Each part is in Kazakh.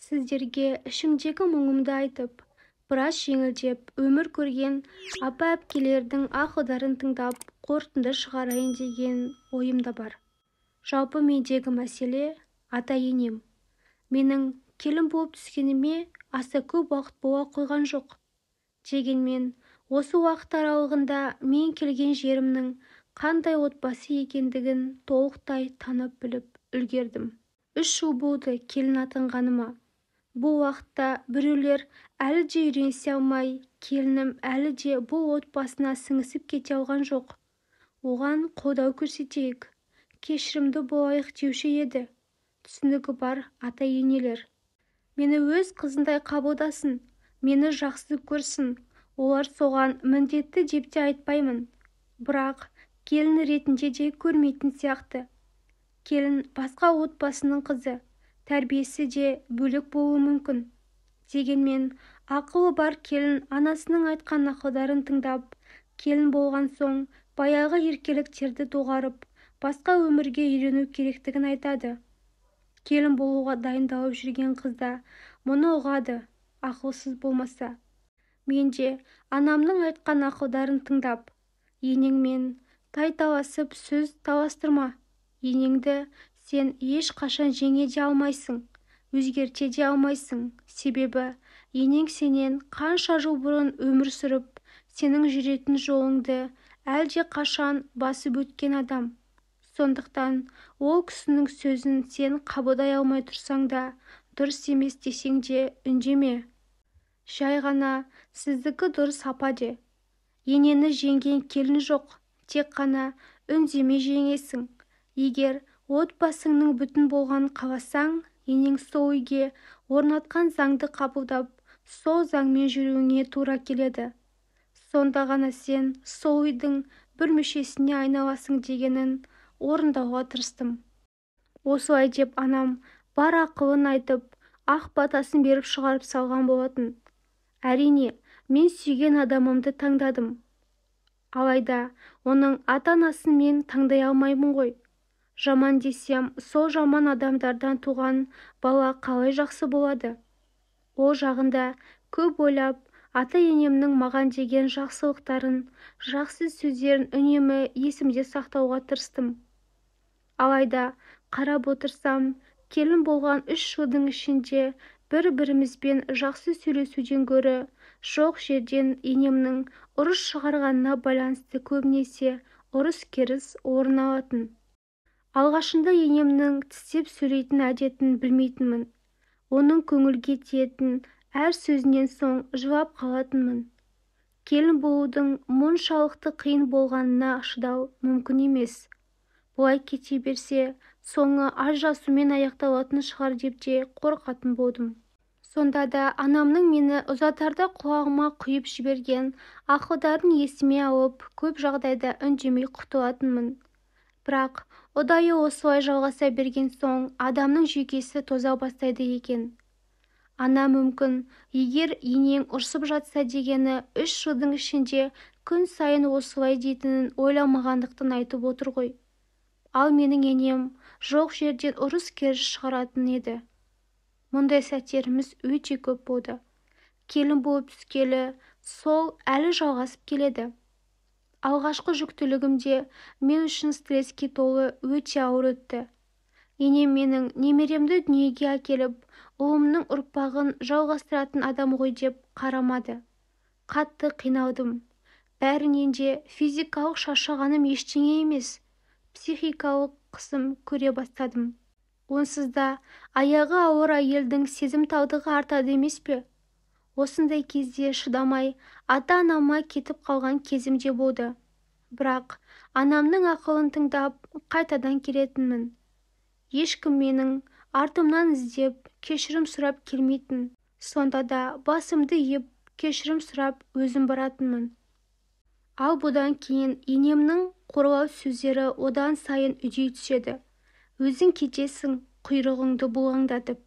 сіздерге ішімдегі мұңымды айтып, біраз жеңілдеп өмір көрген апа-әпкелердің ақылдарын тыңдап қорытынды шығарайын деген ойым да бар. Жалпы мендегі мәселе ата-енем. Менің келін болып түскеніме аса көп уақыт бола қойған жоқ. Дегенмен, осы уақыт аралығында мен келген жерімнің қандай отбасы екендігін толықтай танып біліп үлгердім. 3 жыл болды келін атанғаныма. Бұл уақытта біреулер әлі де үйренісе алмай, келінім әлі де бұл отбасына сіңісіп кете алған жоқ. Оған қолдау көрсетейік, кешірімді болайық деуші еді. Түсінігі бар ата-енелер. Мені өз қызындай қабылдасын, мені жақсы көрсін. Олар соған міндетті деп те айтпаймын. Бірақ келін ретінде де көрмейтін сияқты. Келін басқа отбасының қызы, тәрбиесі де бөлек болуы мүмкін. Дегенмен, ақылы бар келін анасының айтқан ақылдарын тыңдап, келін болған соң баяғы еркеліктерді доғарып, басқа өмірге үйрену керектігін айтады. Келін болуға дайындалып жүрген қызда мұны ұғады, ақылсыз болмаса. Мен де анамның айтқан ақылдарын тыңдап, енеңмен тайталасып сөз таластырма. Енеңді сен ешқашан жеңе де алмайсың, өзгерте де алмайсың. Себебі енең сенен қанша жыл бұрын өмір сүріп, сенің жүретін жолыңды әлде қашан басып өткен адам. Сондықтан ол кісінің сөзін сен қабылдай алмай тұрсаң да, дұрыс емес десең де үндеме. Жай ғана сіздікі дұрыс апа де. Енені жеңген келін жоқ, тек қана үндеме жеңесің. Егер отбасыңның бүтін болғанын қаласаң, енең сол үйге орнатқан заңды қабылдап, сол заңмен жүруіңе тура келеді. Сонда ғана сен сол үйдің бір мүшесіне айналасың дегенін орындауға тырыстым. Осылай деп анам бар ақылын айтып, ақ батасын беріп шығарып салған болатын. Әрине, мен сүйген адамымды таңдадым. Алайда, оның ата-анасын мен таңдай алмаймын ғой. Жаман десем, сол жаман адамдардан туған бала қалай жақсы болады? Ол жағында көп ойлап, ата-енемнің маған деген жақсылықтарын, жақсы сөздерін үнемі есімде сақтауға тырыстым. Алайда, қарап отырсам, келін болған 3 жылдың ішінде бір-бірімізбен жақсы сөйлесуден гөрі, жоқ жерден енемнің ұрыс шығарғанына байланысты көбінесе ұрыс-керіс орын алатын. Алғашында енемнің тістеп сөйлейтін әдетін білмейтінмін. Оның көңілге тиетін әр сөзінен соң жылап қалатынмын. Келін болудың мұншалықты қиын болғанына шыдау мүмкін емес. Бұлай кете берсе, соңы ажырасумен аяқталатын шығар деп те қорқатын болдым. Сонда да анамның мені ұзатарда құлағыма құйып жіберген ақылдарын есіме алып, көп жағдайда үндемей құтылатынмын. Бірақ ұдайы осылай жалғаса берген соң адамның жүйкесі тоза бастайды екен. Ана мүмкін, егер енең ұрсып жатса дегені 3 жылдың ішінде күн сайын осылай дейтінін ойламағандықтан айтып отыр ғой. Ал менің енем жоқ жерден ұрыс-керіс шығаратын еді. Мұндай сәттеріміз өте көп болды. Келін болып түскелі сол әлі жалғасып келеді. Алғашқы жүктілігімде мен үшін стресске толы өте ауыр өтті. Енем менің немеремді дүниеге әкеліп, ұлымның ұрпағын жалғастыратын адам ғой деп қарамады. Қатты қиналдым. Бәрінен де физикалық шаршағаным ештеңе емес, психикалық қысым көре бастадым. Онсыз да аяғы ауыр әйелдің сезімталдығы артады емес пе? Осындай кезде шыдамай ата-анама кетіп қалған кезімде болды. Бірақ анамның ақылын тыңдап қайтадан келетінмін. Ешкім менің артымнан іздеп кешірім сұрап келмейтін. Сонда да басымды иіп кешірім сұрап өзім баратынмын. Ал бұдан кейін енемнің қорлау сөздері одан сайын үдей түседі. Өзің кетесің, құйрығыңды бұлғаңдатып,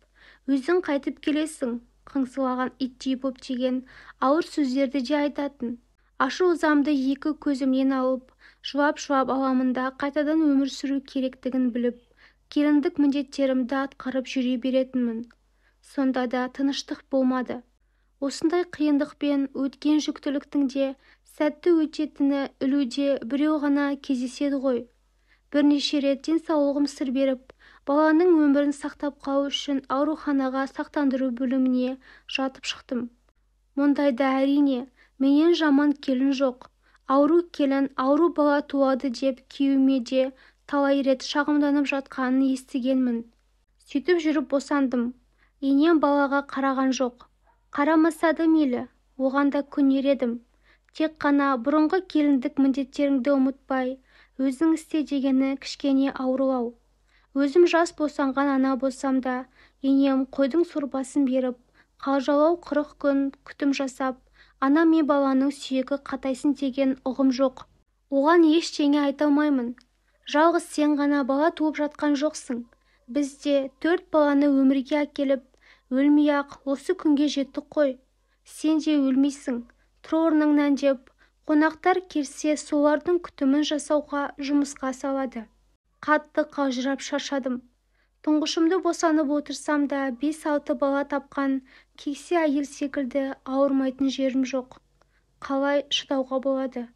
өзің қайтып келесің, қыңсылаған иттей боп деген ауыр сөздерді де айтатын. Ашу-ызамды екі көзімнен алып, жылап-жылап аламын да қайтадан өмір сүру керектігін біліп, келіндік міндеттерімді атқарып жүре беретінмін. сонда да тыныштық болмады. Осындай қиындықпен өткен жүктіліктің де сәтті өтетіні ілуде біреу ғана кездеседі ғой. Бірнеше рет денсаулығым сыр беріп, баланың өмірін сақтап қалу үшін ауруханаға сақтандыру бөліміне жатып шықтым. Мұндайда әрине менен жаман келін жоқ. Ауру келін, ауру бала туады деп күйеуіме де талай рет шағымданып жатқанын естігенмін. Сөйтіп жүріп босандым. Енем балаға қараған жоқ. Қарамаса да мейлі, оған да көнер едім. Тек қана бұрынғы келіндік міндеттеріңді ұмытпай, өзің істе дегені кішкене ауырлау. Өзім жас босанған ана болсам да, енем қойдың сорпасын беріп, қалжалау 40 күн күтім жасап, ана мен баланың сүйегі қатайсын деген ұғым жоқ. Оған ештеңе айта алмаймын. Жалғыз сен ғана бала туып жатқан жоқсың. Біз де 4 баланы өмірге әкеліп, өлмей-ақ осы күнге жеттік қой. Сен де өлмейсің. Тұр орныңнан деп, қонақтар келсе солардың күтімін жасауға жұмысқа салады. Қатты қалжырап шаршадым. Тұңғышымды босанып отырсам да 5-6 бала тапқан кексе әйел секілді ауырмайтын жерім жоқ. Қалай шыдауға болады?